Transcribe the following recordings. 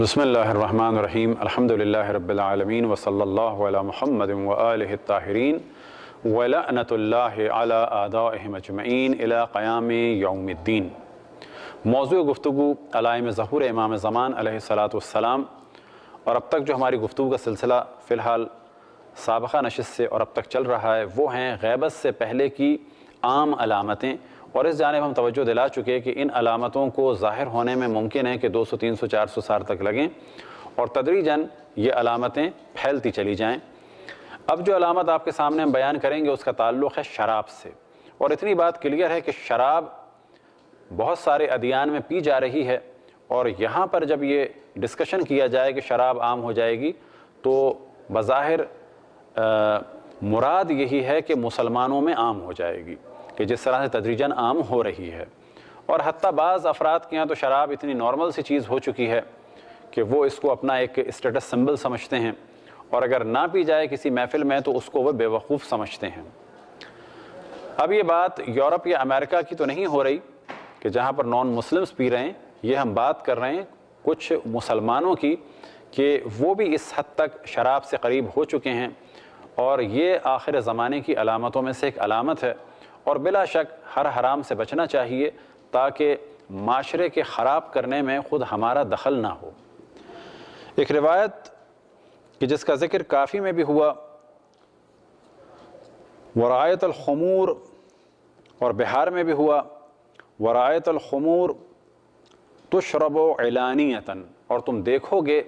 بسم اللہ الرحمن الرحیم الحمدللہ رب العالمین وصلی اللہ علی محمد وآلہ الطاہرین ولعنۃ اللہ علی اعدائہم اجمعین الی قیام یوم الدین۔ موضوع گفتگو علائم ظہور امام زمان علیہ السلام، اور اب تک جو ہماری گفتگو کا سلسلہ فی الحال سابقہ نشست سے اور اب تک چل رہا ہے وہ ہیں غیبت سے پہلے کی عام علامتیں، اور اس جانب ہم توجہ دلا چکے کہ ان علامتوں کو ظاہر ہونے میں ممکن ہے کہ 200 300 400 سال تک لگیں اور تدریجاً یہ علامتیں پھیلتی چلی جائیں۔ اب جو علامت آپ کے سامنے ہم بیان کریں گے اس کا تعلق ہے شراب سے، اور اتنی بات کلیئر ہے کہ شراب بہت سارے ادیان میں پی جا رہی ہے، اور یہاں پر جب یہ ڈسکشن کیا جائے کہ شراب عام ہو جائے گی تو بظاہر مراد یہی ہے کہ مسلمانوں میں عام ہو جائے گی، کہ جس طرح سے تدریجاً عام ہو رہی ہے۔ اور حتیٰ بعض افراد کے یہاں تو شراب اتنی نارمل سی چیز ہو چکی ہے کہ وہ اس کو اپنا ایک اسٹیٹس سمبل سمجھتے ہیں، اور اگر نہ پی جائے کسی محفل میں تو اس کو وہ بے وقوف سمجھتے ہیں۔ اب یہ بات یورپ یا امریکہ کی تو نہیں ہو رہی کہ جہاں پر نان مسلمز پی رہے ہیں، یہ ہم بات کر رہے ہیں کچھ مسلمانوں کی کہ وہ بھی اس حد تک شراب سے قریب ہو چکے ہیں، اور یہ آخر زمانے کی علامتوں میں سے ایک علامت ہے، اور بلا شک ہر حرام سے بچنا چاہیے تاکہ معاشرے کے خراب کرنے میں خود ہمارا دخل نہ ہو۔ ایک روایت کہ جس کا ذکر کافی میں بھی ہوا، ورایت الخمور، اور بہار میں بھی ہوا، ورایت الخمور تشرب علانیتاً، اور تم دیکھو گے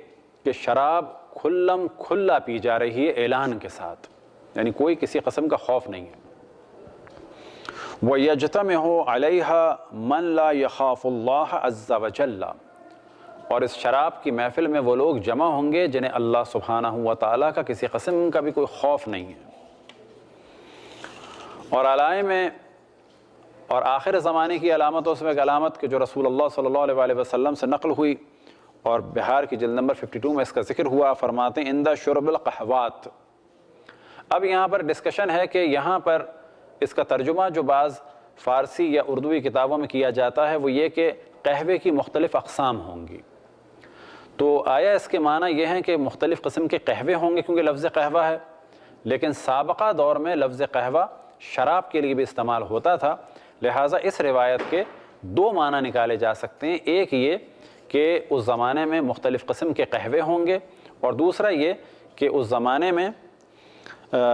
کہ شراب کھلم کھلا پی جا رہی ہے اعلان کے ساتھ، یعنی کوئی کسی قسم کا خوف نہیں ہے۔ وَيَجْتَمِعُ عَلَيْهَا مَنْ لَا يَخَافُ اللَّهَ عَزَّ وَجَلَّ، اور اس شراب کی محفل میں وہ لوگ جمع ہوں گے جنہیں اللہ سبحانہ وتعالیٰ کا کسی قسم کا بھی کوئی خوف نہیں ہے۔ اور علائم اور آخر زمانے کی علامتوں سے ایک علامت کہ جو رسول اللہ صلی اللہ علیہ وسلم سے نقل ہوئی، اور بہار کی جلد نمبر 52 میں اس کا ذکر ہوا، فرماتے ہیں عند شرب القہوات۔ اب یہاں پر ڈسکشن ہے کہ یہاں پر اس کا ترجمہ جو بعض فارسی یا اردوی کتابوں میں کیا جاتا ہے وہ یہ کہ قہوے کی مختلف اقسام ہوں گی، تو آیا اس کے معنی یہ ہیں کہ مختلف قسم کے قہوے ہوں گے کیونکہ لفظ قہوہ ہے، لیکن سابقہ دور میں لفظ قہوہ شراب کے لیے بھی استعمال ہوتا تھا، لہٰذا اس روایت کے دو معنی نکالے جا سکتے ہیں، ایک یہ کہ اس زمانے میں مختلف قسم کے قہوے ہوں گے، اور دوسرا یہ کہ اس زمانے میں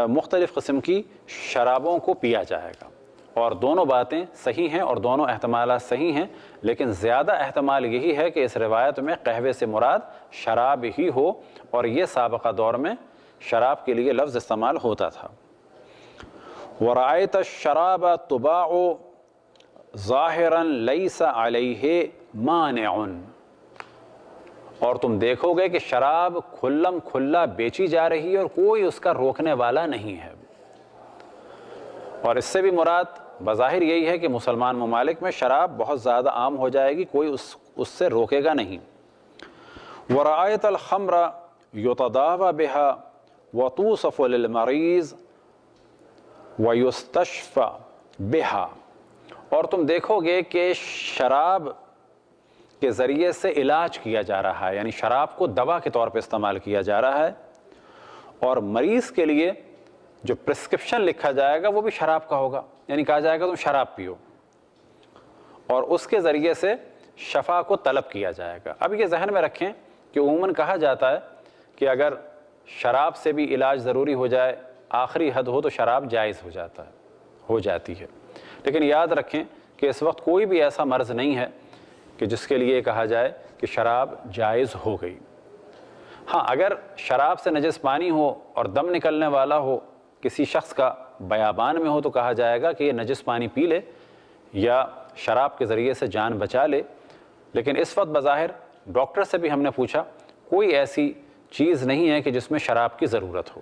مختلف قسم کی شرابوں کو پیا جائے گا، اور دونوں باتیں صحیح ہیں اور دونوں احتمالات صحیح ہیں، لیکن زیادہ احتمال یہی ہے کہ اس روایت میں قہوے سے مراد شراب ہی ہو، اور یہ سابقہ دور میں شراب کے لیے لفظ استعمال ہوتا تھا۔ وَرَأَيْتَ الشَّرَابَ تُبَاعُ ظَاهِرًا لَيْسَ عَلَيْهِ مَانِعٌ، اور تم دیکھو گے کہ شراب کھلم کھلا بیچی جا رہی ہے اور کوئی اس کا روکنے والا نہیں ہے، اور اس سے بھی مراد بظاہر یہی ہے کہ مسلمان ممالک میں شراب بہت زیادہ عام ہو جائے گی، کوئی اس سے روکے گا نہیں۔ وَرَأَيْتَ الْخَمْرَ يُتَدَاوَى بِهَا وَتُوصَفُ لِلْمَرِيضِ وَيُسْتَشْفَى بِهَا، اور تم دیکھو گے کہ شراب کے ذریعے سے علاج کیا جا رہا ہے، یعنی شراب کو دوا کے طور پہ استعمال کیا جا رہا ہے، اور مریض کے لیے جو پرسکرپشن لکھا جائے گا وہ بھی شراب کا ہوگا، یعنی کہا جائے گا تم شراب پیو، اور اس کے ذریعے سے شفا کو طلب کیا جائے گا۔ اب یہ ذہن میں رکھیں کہ عموماً کہا جاتا ہے کہ اگر شراب سے بھی علاج ضروری ہو جائے، آخری حد ہو تو شراب جائز ہو جاتی ہے، لیکن یاد رکھیں کہ اس وقت کوئی بھی ایسا مرض نہیں ہے کہ جس کے لیے کہا جائے کہ شراب جائز ہو گئی۔ ہاں، اگر شراب سے نجس پانی ہو اور دم نکلنے والا ہو، کسی شخص کا بیابان میں ہو، تو کہا جائے گا کہ یہ نجس پانی پی لے یا شراب کے ذریعے سے جان بچا لے، لیکن اس وقت بظاہر ڈاکٹر سے بھی ہم نے پوچھا، کوئی ایسی چیز نہیں ہے کہ جس میں شراب کی ضرورت ہو۔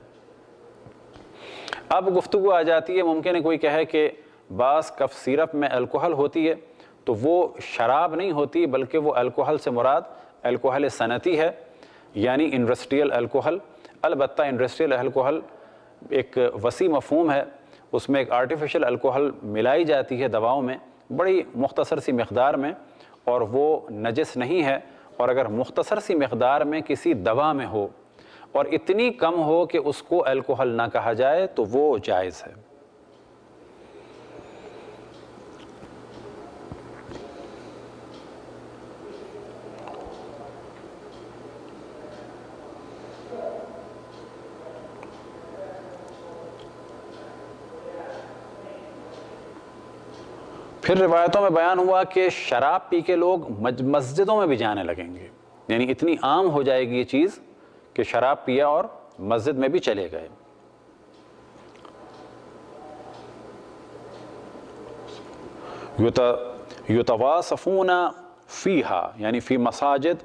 اب گفتگو آ جاتی ہے، ممکن ہے کوئی کہے کہ بعض کف سیرپ میں الکوہل ہوتی ہے، تو وہ شراب نہیں ہوتی بلکہ وہ الکوہل سے مراد الکوہل صنعتی ہے، یعنی انڈسٹریل الکوہل۔ البتہ انڈسٹریل الکوہل ایک وسیع مفہوم ہے، اس میں ایک آرٹیفیشل الکوہل ملائی جاتی ہے دواؤں میں بڑی مختصر سی مقدار میں، اور وہ نجس نہیں ہے، اور اگر مختصر سی مقدار میں کسی دوا میں ہو اور اتنی کم ہو کہ اس کو الکوہل نہ کہا جائے تو وہ جائز ہے۔ پھر روایتوں میں بیان ہوا کہ شراب پی کے لوگ مسجدوں میں بھی جانے لگیں گے، یعنی اتنی عام ہو جائے گی یہ چیز کہ شراب پیا اور مسجد میں بھی چلے گئے۔ یتواصفون فیہا یعنی فی مساجد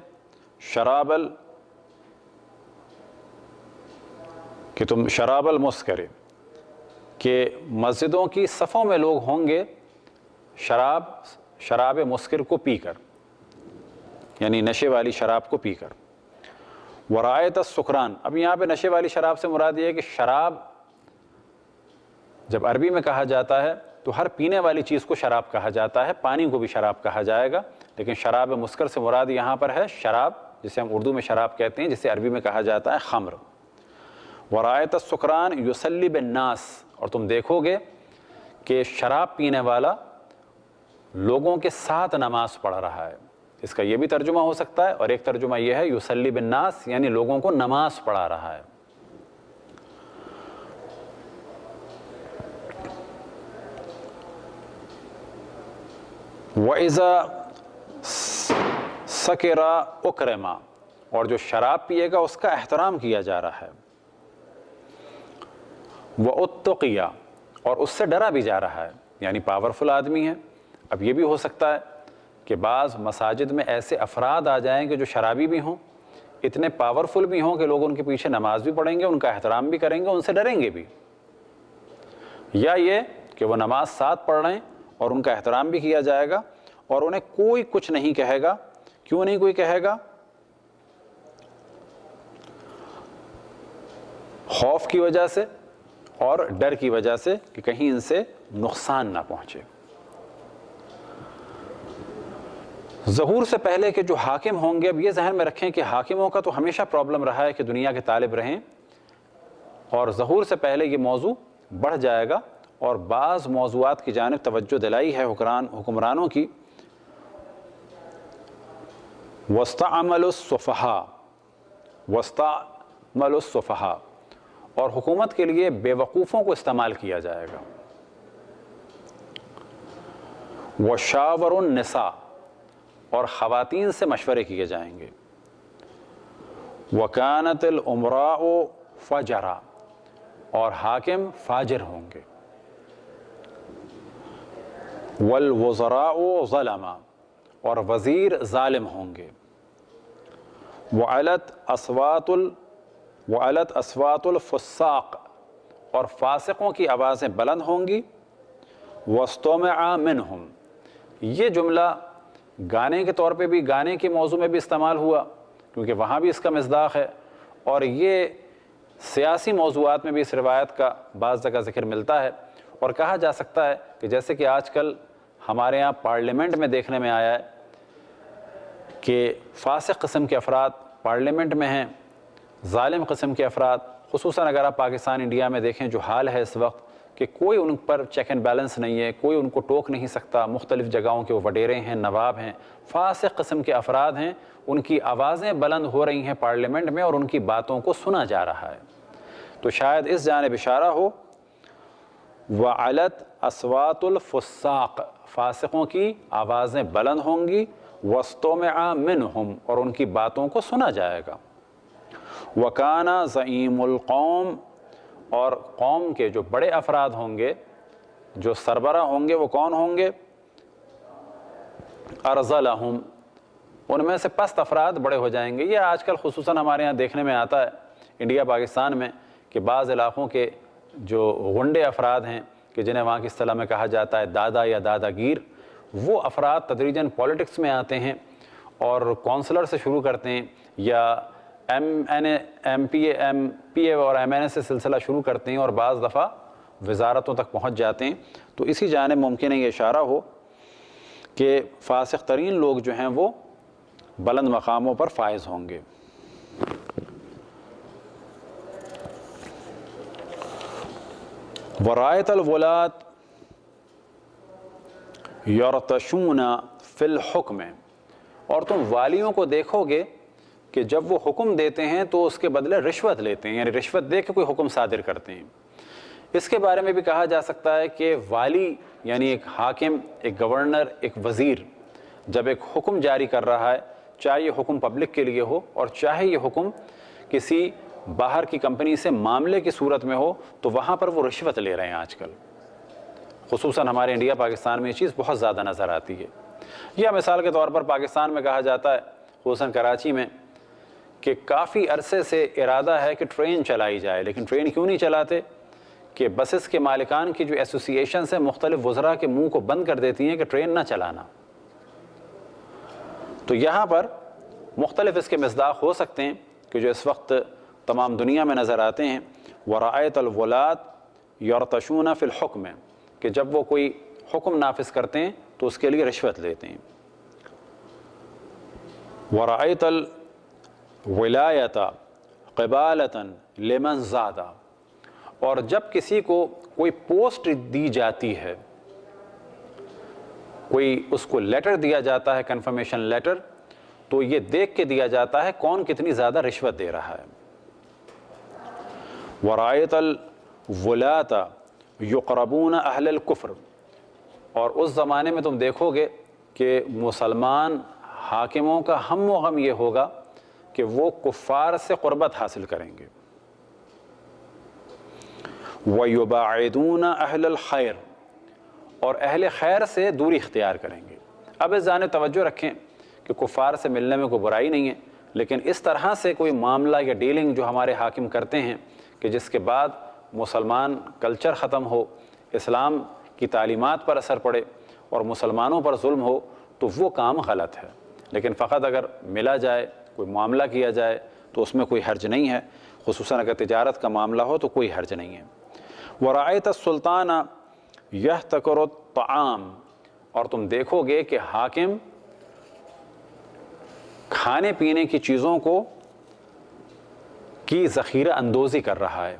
کہ تم شراب المسکر، کہ مسجدوں کی صفوں میں لوگ ہوں گے شراب مسکر کو پی کر، یعنی نشے والی شراب کو پی کر۔ ورایت السکران، اب یہاں پہ نشے والی شراب سے مراد یہ ہے کہ شراب جب عربی میں کہا جاتا ہے تو ہر پینے والی چیز کو شراب کہا جاتا ہے، پانی کو بھی شراب کہا جائے گا، لیکن شراب مسکر سے مراد یہاں پر ہے شراب، جسے ہم اردو میں شراب کہتے ہیں، جسے عربی میں کہا جاتا ہے خمر۔ ورایت السکران یصلی بالناس، اور تم دیکھو گے کہ شراب پینے والا لوگوں کے ساتھ نماز پڑھ رہا ہے۔ اس کا یہ بھی ترجمہ ہو سکتا ہے، اور ایک ترجمہ یہ ہے یصلی بالناس یعنی لوگوں کو نماز پڑھا رہا ہے۔ وَإِذَا سَكِرَ أُكْرِمَ، اور جو شراب پیے گا اس کا احترام کیا جا رہا ہے۔ وَأُتَّقِيَ، اور اس سے ڈرا بھی جا رہا ہے، یعنی پاورفل آدمی ہے۔ اب یہ بھی ہو سکتا ہے کہ بعض مساجد میں ایسے افراد آ جائیں کہ جو شرابی بھی ہوں، اتنے پاورفل بھی ہوں کہ لوگ ان کے پیچھے نماز بھی پڑھیں گے، ان کا احترام بھی کریں گے، ان سے ڈریں گے بھی، یا یہ کہ وہ نماز ساتھ پڑھ رہے ہیں اور ان کا احترام بھی کیا جائے گا اور انہیں کوئی کچھ نہیں کہے گا۔ کیوں نہیں کوئی کہے گا؟ خوف کی وجہ سے اور ڈر کی وجہ سے کہ کہیں ان سے نقصان نہ پہنچے۔ ظہور سے پہلے کہ جو حاکم ہوں گے، اب یہ ذہن میں رکھیں کہ حاکموں کا تو ہمیشہ پرابلم رہا ہے کہ دنیا کے طالب رہیں، اور ظہور سے پہلے یہ موضوع بڑھ جائے گا اور بعض موضوعات کی جانب توجہ دلائی ہے حکمرانوں کی۔ وَاسْتَعْمَلُوا السُّفَهَاءَ، اور حکومت کے لیے بے وقوفوں کو استعمال کیا جائے گا۔ وَشَاوَرُوا النِّسَاءَ، اور خواتین سے مشورے کیے جائیں گے۔ وَكَانَتِ الْأُمَرَاءُ فَجَرًا، اور حاکم فاجر ہوں گے۔ وَالْوُزَرَاءُ ظَلَمًا، اور وزیر ظالم ہوں گے۔ وَعَلَتْ أَصْوَاتُ الْفُسَّاقِ، اور فاسقوں کی آوازیں بلند ہوں گی۔ وَاسْتُمِعَ مِنْهُمْ، یہ جملہ گانے کے طور پہ بھی، گانے کے موضوع میں بھی استعمال ہوا کیونکہ وہاں بھی اس کا مصداق ہے، اور یہ سیاسی موضوعات میں بھی اس روایت کا بعض جگہ ذکر ملتا ہے۔ اور کہا جا سکتا ہے کہ جیسے کہ آج کل ہمارے ہاں پارلیمنٹ میں دیکھنے میں آیا ہے کہ فاسق قسم کے افراد پارلیمنٹ میں ہیں، ظالم قسم کے افراد، خصوصاً اگر آپ پاکستان انڈیا میں دیکھیں جو حال ہے اس وقت کہ کوئی ان پر چیک اینڈ بیلنس نہیں ہے، کوئی ان کو ٹوک نہیں سکتا، مختلف جگہوں کے وہ وڈیرے ہیں، نواب ہیں، فاسق قسم کے افراد ہیں، ان کی آوازیں بلند ہو رہی ہیں پارلیمنٹ میں اور ان کی باتوں کو سنا جا رہا ہے۔ تو شاید اس جانب اشارہ ہو۔ وَعَلَتْ أَصْوَاتُ الْفُسَّاقِ، فاسقوں کی آوازیں بلند ہوں گی۔ وَاسْتُمِعَ مِنْهُمْ، اور ان کی باتوں کو سنا جائے گا۔ وَكَانَ زَعِيمُ الْقَوْمِ، اور قوم کے جو بڑے افراد ہوں گے، جو سربراہ ہوں گے، وہ کون ہوں گے؟ أَرْذَلَهُمْ، ان میں سے پست افراد بڑے ہو جائیں گے۔ یہ آج کل خصوصاً ہمارے ہاں دیکھنے میں آتا ہے انڈیا پاکستان میں کہ بعض علاقوں کے جو غنڈے افراد ہیں کہ جنہیں وہاں کی اصطلاح میں کہا جاتا ہے دادا یا دادا گیر، وہ افراد تدریجاً پولیٹکس میں آتے ہیں اور کونسلر سے شروع کرتے ہیں یا ایم پی اے اور ایم این اے سے سلسلہ شروع کرتے ہیں اور بعض دفعہ وزارتوں تک پہنچ جاتے ہیں۔ تو اسی جانب ممکن ہے یہ اشارہ ہو کہ فاسق ترین لوگ جو ہیں وہ بلند مقاموں پر فائز ہوں گے۔ ورایت الولات یرتشون فی الحکم، اور تم والیوں کو دیکھو گے کہ جب وہ حکم دیتے ہیں تو اس کے بدلے رشوت لیتے ہیں، یعنی رشوت دے کے کوئی حکم صادر کرتے ہیں۔ اس کے بارے میں بھی کہا جا سکتا ہے کہ والی یعنی ایک حاکم، ایک گورنر، ایک وزیر جب ایک حکم جاری کر رہا ہے، چاہے یہ حکم پبلک کے لیے ہو اور چاہے یہ حکم کسی باہر کی کمپنی سے معاملے کی صورت میں ہو، تو وہاں پر وہ رشوت لے رہے ہیں آج کل۔ خصوصاً ہمارے انڈیا پاکستان میں یہ چیز بہت زیادہ نظر آتی ہے۔ یا مثال کے طور پر پاکستان میں کہا جاتا ہے، خصوصاً کراچی میں، کہ کافی عرصے سے ارادہ ہے کہ ٹرین چلائی جائے، لیکن ٹرین کیوں نہیں چلاتے؟ کہ بسز کے مالکان کی جو ایسوسی ایشنز ہیں مختلف وزراء کے منہ کو بند کر دیتی ہیں کہ ٹرین نہ چلانا۔ تو یہاں پر مختلف اس کے مصداق ہو سکتے ہیں کہ جو اس وقت تمام دنیا میں نظر آتے ہیں۔ ورایت الولات یرتشون فی الحکم، کہ جب وہ کوئی حکم نافذ کرتے ہیں تو اس کے لیے رشوت لیتے ہیں۔ ورایت الولایت قبالۃ لمن زاد، اور جب کسی کو کوئی پوسٹ دی جاتی ہے، کوئی اس کو لیٹر دیا جاتا ہے، کنفرمیشن لیٹر، تو یہ دیکھ کے دیا جاتا ہے کون کتنی زیادہ رشوت دے رہا ہے۔ ورایت الولاۃ یقربون اہل الکفر، اور اس زمانے میں تم دیکھو گے کہ مسلمان حاکموں کا ہم و غم یہ ہوگا کہ وہ کفار سے قربت حاصل کریں گے۔ وَيُبَاعِدُونَ أَهْلَ الْخَيْرِ، اور اہل خیر سے دوری اختیار کریں گے۔ اب اس جانب توجہ رکھیں کہ کفار سے ملنے میں کوئی برائی نہیں ہے، لیکن اس طرح سے کوئی معاملہ یا ڈیلنگ جو ہمارے حاکم کرتے ہیں کہ جس کے بعد مسلمان کلچر ختم ہو، اسلام کی تعلیمات پر اثر پڑے اور مسلمانوں پر ظلم ہو، تو وہ کام غلط ہے۔ لیکن فقط اگر ملا جائے، کوئی معاملہ کیا جائے تو اس میں کوئی حرج نہیں ہے، خصوصاً اگر تجارت کا معاملہ ہو تو کوئی حرج نہیں ہے۔ ورایت السلطان یحتکر الطعام، اور تم دیکھو گے کہ حاکم کھانے پینے کی چیزوں کی ذخیرہ اندوزی کر رہا ہے۔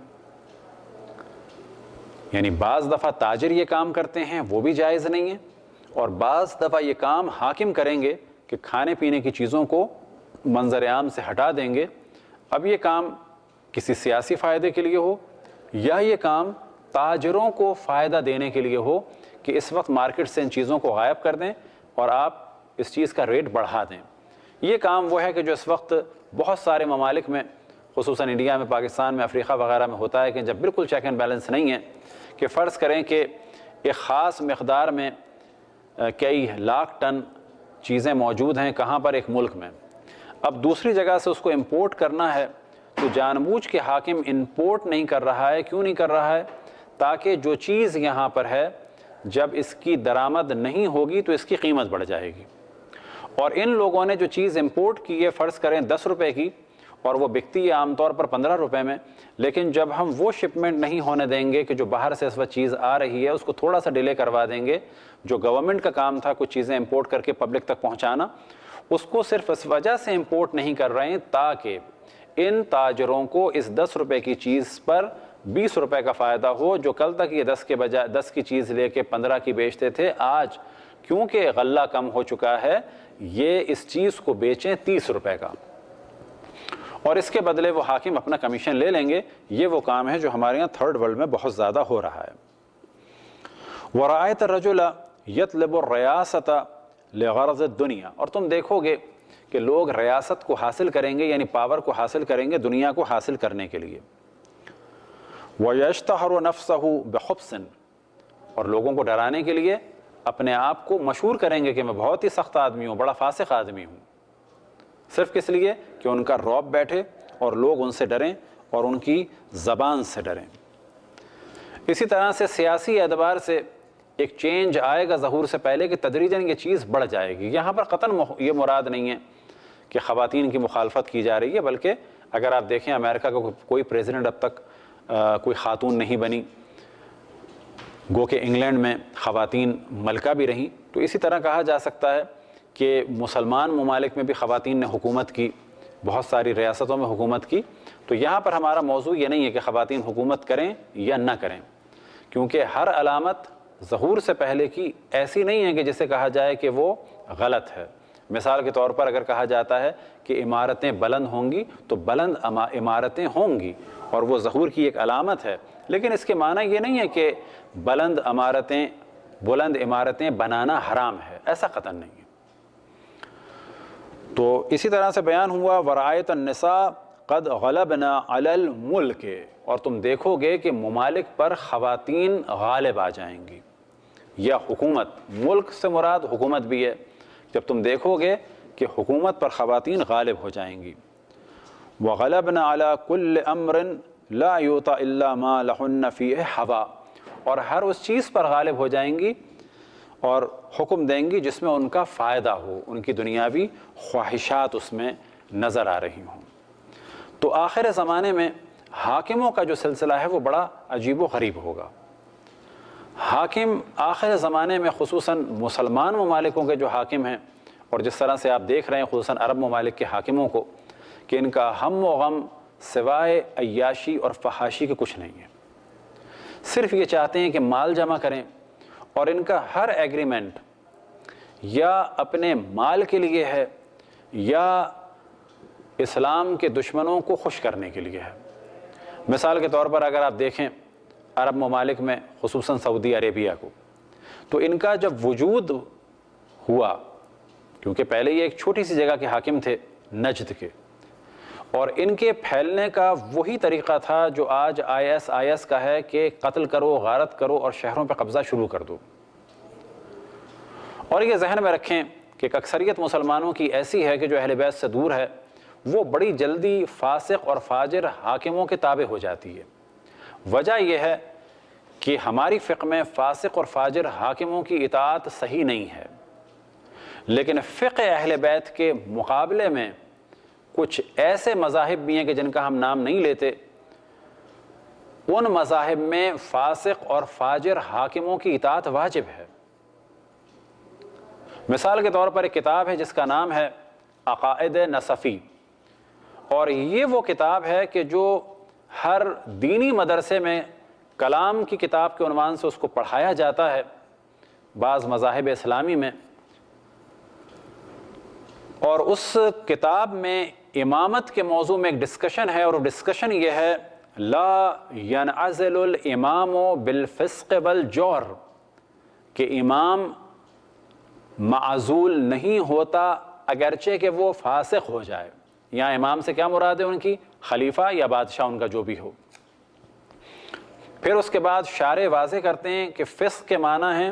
یعنی بعض دفعہ تاجر یہ کام کرتے ہیں، وہ بھی جائز نہیں ہے، اور بعض دفعہ یہ کام حاکم کریں گے کہ کھانے پینے کی چیزوں کو منظر عام سے ہٹا دیں گے۔ اب یہ کام کسی سیاسی فائدے کے لیے ہو یا یہ کام تاجروں کو فائدہ دینے کے لیے ہو کہ اس وقت مارکیٹ سے ان چیزوں کو غائب کر دیں اور آپ اس چیز کا ریٹ بڑھا دیں۔ یہ کام وہ ہے کہ جو اس وقت بہت سارے ممالک میں، خصوصاً انڈیا میں، پاکستان میں، افریقہ وغیرہ میں ہوتا ہے کہ جب بالکل چیک اینڈ بیلنس نہیں ہے، کہ فرض کریں کہ ایک خاص مقدار میں کئی لاکھ ٹن چیزیں موجود ہیں کہاں پر، ایک ملک میں، اب دوسری جگہ سے اس کو امپورٹ کرنا ہے، تو جان بوجھ کے حاکم امپورٹ نہیں کر رہا ہے۔ کیوں نہیں کر رہا ہے؟ تاکہ جو چیز یہاں پر ہے جب اس کی درآمد نہیں ہوگی تو اس کی قیمت بڑھ جائے گی، اور ان لوگوں نے جو چیز امپورٹ کی ہے فرض کریں 10 روپے کی، اور وہ بکتی ہے عام طور پر 15 روپے میں، لیکن جب ہم وہ شپمنٹ نہیں ہونے دیں گے کہ جو باہر سے اس وقت چیز آ رہی ہے اس کو تھوڑا سا ڈیلے کروا دیں گے، جو گورنمنٹ کا کام تھا کچھ چیزیں امپورٹ کر کے پبلک تک پہنچانا، اس کو صرف اس وجہ سے امپورٹ نہیں کر رہے ہیں تاکہ ان تاجروں کو اس 10 روپے کی چیز پر 20 روپے کا فائدہ ہو، جو کل تک یہ 10 کے بجائے 10 کی چیز لے کے 15 کی بیچتے تھے، آج کیونکہ غلہ کم ہو چکا ہے یہ اس چیز کو بیچیں 30 روپے کا، اور اس کے بدلے وہ حاکم اپنا کمیشن لے لیں گے۔ یہ وہ کام ہے جو ہمارے یہاں تھرڈ ورلڈ میں بہت زیادہ ہو رہا ہے۔ ورایت الرجل یطلب الریاست لغرض الدنیا، اور تم دیکھو گے کہ لوگ ریاست کو حاصل کریں گے، یعنی پاور کو حاصل کریں گے دنیا کو حاصل کرنے کے لیے۔ وَيَشْتَهِرُ نَفْسَهُ بِخُبْثٍ، اور لوگوں کو ڈرانے کے لیے اپنے آپ کو مشہور کریں گے کہ میں بہت ہی سخت آدمی ہوں، بڑا فاسق آدمی ہوں، صرف کس لیے کہ ان کا رعب بیٹھے اور لوگ ان سے ڈریں اور ان کی زبان سے ڈریں۔ اسی طرح سے سیاسی اعتبار سے ایک چینج آئے گا ظہور سے پہلے کہ تدریجاً یہ چیز بڑھ جائے گی۔ یہاں پر قطعاً یہ مراد نہیں ہے کہ خواتین کی مخالفت کی جا رہی ہے، بلکہ اگر آپ دیکھیں امریکہ کا کوئی پریزیڈنٹ اب تک کوئی خاتون نہیں بنی، گو کہ انگلینڈ میں خواتین ملکہ بھی رہیں، تو اسی طرح کہا جا سکتا ہے کہ مسلمان ممالک میں بھی خواتین نے حکومت کی، بہت ساری ریاستوں میں حکومت کی، تو یہاں پر ہمارا موضوع یہ نہیں ہے کہ خواتین حکومت کریں یا نہ کریں، کیونکہ ہر علامت ظہور سے پہلے کی ایسی نہیں ہے کہ جسے کہا جائے کہ وہ غلط ہے۔ مثال کے طور پر اگر کہا جاتا ہے کہ عمارتیں بلند ہوں گی تو بلند عمارتیں ہوں گی، اور وہ ظہور کی ایک علامت ہے، لیکن اس کے معنی یہ نہیں ہے کہ بلند عمارتیں بنانا حرام ہے، ایسا قطعاً نہیں ہے۔ تو اسی طرح سے بیان ہوا ورعایت النساء قد غلبنا علی الملک، اور تم دیکھو گے کہ ممالک پر خواتین غالب آ جائیں گی، یا حکومت، ملک سے مراد حکومت بھی ہے، جب تم دیکھو گے کہ حکومت پر خواتین غالب ہو جائیں گی۔ وغلبنا علی کل امر لا یؤتی الا ما لہن فیہ حوا، اور ہر اس چیز پر غالب ہو جائیں گی اور حکم دیں گی جس میں ان کا فائدہ ہو، ان کی دنیاوی خواہشات اس میں نظر آ رہی ہوں۔ تو آخر زمانے میں حاکموں کا جو سلسلہ ہے وہ بڑا عجیب و غریب ہوگا۔ حاکم آخر زمانے میں خصوصاً مسلمان ممالکوں کے جو حاکم ہیں، اور جس طرح سے آپ دیکھ رہے ہیں خصوصاً عرب ممالک کے حاکموں کو، کہ ان کا ہم و غم سوائے عیاشی اور فحاشی کے کچھ نہیں ہے، صرف یہ چاہتے ہیں کہ مال جمع کریں، اور ان کا ہر ایگریمنٹ یا اپنے مال کے لیے ہے یا اسلام کے دشمنوں کو خوش کرنے کے لیے ہے۔ مثال کے طور پر اگر آپ دیکھیں عرب ممالک میں خصوصاً سعودی عربیہ کو، تو ان کا جب وجود ہوا، کیونکہ پہلے یہ ایک چھوٹی سی جگہ کے حاکم تھے نجد کے، اور ان کے پھیلنے کا وہی طریقہ تھا جو آج IS کا ہے کہ قتل کرو، غارت کرو اور شہروں پہ قبضہ شروع کر دو۔ اور یہ ذہن میں رکھیں کہ ایک اکثریت مسلمانوں کی ایسی ہے کہ جو اہل بیت سے دور ہے، وہ بڑی جلدی فاسق اور فاجر حاکموں کے تابع ہو جاتی ہے۔ وجہ یہ ہے کہ ہماری فقہ میں فاسق اور فاجر حاکموں کی اطاعت صحیح نہیں ہے، لیکن فقہ اہل بیت کے مقابلے میں کچھ ایسے مذاہب بھی ہیں کہ جن کا ہم نام نہیں لیتے، ان مذاہب میں فاسق اور فاجر حاکموں کی اطاعت واجب ہے۔ مثال کے طور پر ایک کتاب ہے جس کا نام ہے عقائد نصفی، اور یہ وہ کتاب ہے کہ جو ہر دینی مدرسے میں کلام کی کتاب کے عنوان سے اس کو پڑھایا جاتا ہے بعض مذاہب اسلامی میں، اور اس کتاب میں امامت کے موضوع میں ایک ڈسکشن ہے، اور وہ ڈسکشن یہ ہے لا ینعزل الامام بالفسق والجور، کہ امام معزول نہیں ہوتا اگرچہ کہ وہ فاسق ہو جائے۔ یہاں امام سے کیا مراد ہے؟ ان کی خلیفہ یا بادشاہ، ان کا جو بھی ہو۔ پھر اس کے بعد شارع واضح کرتے ہیں کہ فسق کے معنی ہیں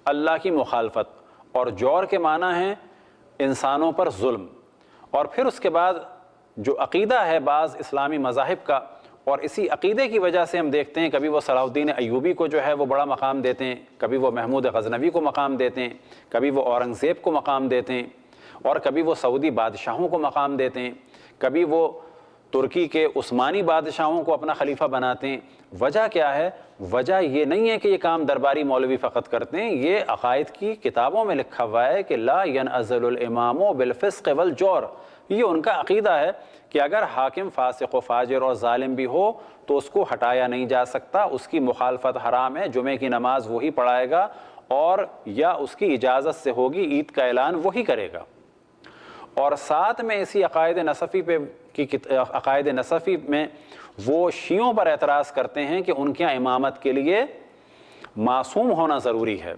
اللہ کی مخالفت، اور جور کے معنی ہیں انسانوں پر ظلم۔ اور پھر اس کے بعد جو عقیدہ ہے بعض اسلامی مذاہب کا، اور اسی عقیدے کی وجہ سے ہم دیکھتے ہیں کبھی وہ صلاح الدین ایوبی کو جو ہے وہ بڑا مقام دیتے ہیں، کبھی وہ محمود غزنوی کو مقام دیتے ہیں، کبھی وہ اورنگزیب کو مقام دیتے ہیں، اور کبھی وہ سعودی بادشاہوں کو مقام دیتے ہیں، کبھی وہ ترکی کے عثمانی بادشاہوں کو اپنا خلیفہ بناتے ہیں۔ وجہ کیا ہے؟ وجہ یہ نہیں ہے کہ یہ کام درباری مولوی فقط کرتے ہیں، یہ عقائد کی کتابوں میں لکھا ہوا ہے کہ لا ینعزل الامام بالفسق والجور۔ یہ ان کا عقیدہ ہے کہ اگر حاکم فاسق و فاجر اور ظالم بھی ہو تو اس کو ہٹایا نہیں جا سکتا، اس کی مخالفت حرام ہے، جمعے کی نماز وہی پڑھائے گا، اور یا اس کی اجازت سے ہوگی، عید کا اعلان وہی کرے گا۔ اور ساتھ میں اسی عقائد نصفی میں وہ شیعوں پر اعتراض کرتے ہیں کہ ان کے یہاں امامت کے لیے معصوم ہونا ضروری ہے،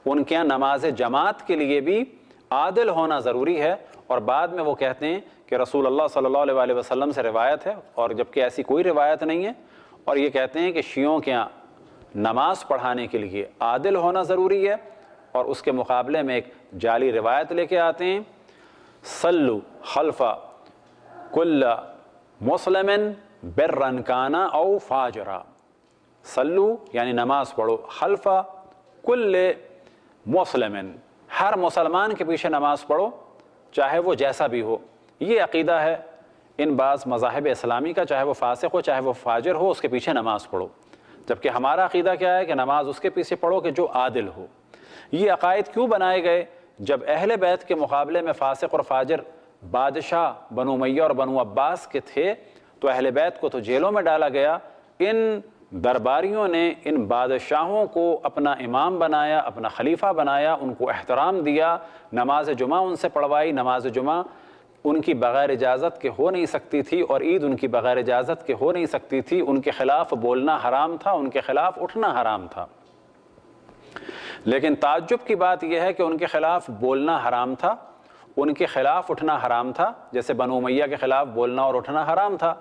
ان کے یہاں نماز جماعت کے لیے بھی عادل ہونا ضروری ہے، اور بعد میں وہ کہتے ہیں کہ رسول اللہ صلی اللہ علیہ وسلم سے روایت ہے، اور جبکہ ایسی کوئی روایت نہیں ہے، اور یہ کہتے ہیں کہ شیعوں کے یہاں نماز پڑھانے کے لیے عادل ہونا ضروری ہے، اور اس کے مقابلے میں ایک جعلی روایت لے کے آتے ہیں صلو خلف کل مسلم برن کانا او فاجرا، صلو یعنی نماز پڑھو، خلف کل مسلم، ہر مسلمان کے پیچھے نماز پڑھو چاہے وہ جیسا بھی ہو۔ یہ عقیدہ ہے ان بعض مذاہب اسلامی کا، چاہے وہ فاسق ہو چاہے وہ فاجر ہو، اس کے پیچھے نماز پڑھو، جبکہ ہمارا عقیدہ کیا ہے کہ نماز اس کے پیچھے پڑھو کہ جو عادل ہو۔ یہ عقائد کیوں بنائے گئے؟ جب اہل بیت کے مقابلے میں فاسق اور فاجر بادشاہ بنو امیہ اور بنو عباس کے تھے تو اہل بیت کو تو جیلوں میں ڈالا گیا، ان درباریوں نے ان بادشاہوں کو اپنا امام بنایا، اپنا خلیفہ بنایا، ان کو احترام دیا، نماز جمعہ ان سے پڑھوائی، نماز جمعہ ان کی بغیر اجازت کے ہو نہیں سکتی تھی اور عید ان کی بغیر اجازت کے ہو نہیں سکتی تھی، ان کے خلاف بولنا حرام تھا، ان کے خلاف اٹھنا حرام تھا۔ لیکن تعجب کی بات یہ ہے کہ ان کے خلاف بولنا حرام تھا، ان کے خلاف اٹھنا حرام تھا، جیسے بنو امیہ کے خلاف بولنا اور اٹھنا حرام تھا،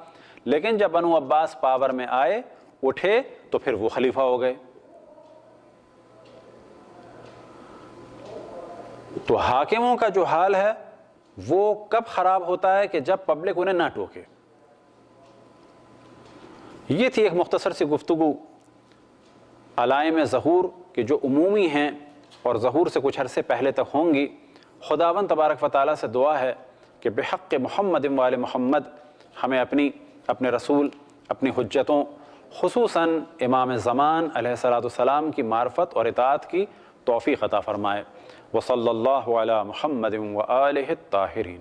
لیکن جب بنو عباس پاور میں آئے، اٹھے، تو پھر وہ خلیفہ ہو گئے۔ تو حاکموں کا جو حال ہے وہ کب خراب ہوتا ہے کہ جب پبلک انہیں نہ ٹوکے۔ یہ تھی ایک مختصر سی گفتگو علائم ظہور کہ جو عمومی ہیں اور ظہور سے کچھ عرصے پہلے تک ہوں گی۔ خداوند تبارک و تعالیٰ سے دعا ہے کہ بحق محمد و آل محمد ہمیں اپنے رسول، اپنی حجتوں، خصوصاً امام زمان علیہ السلام کی معرفت اور اطاعت کی توفیق عطا فرمائے۔ وصلی اللہ علی محمد و آلہ الطاہرین۔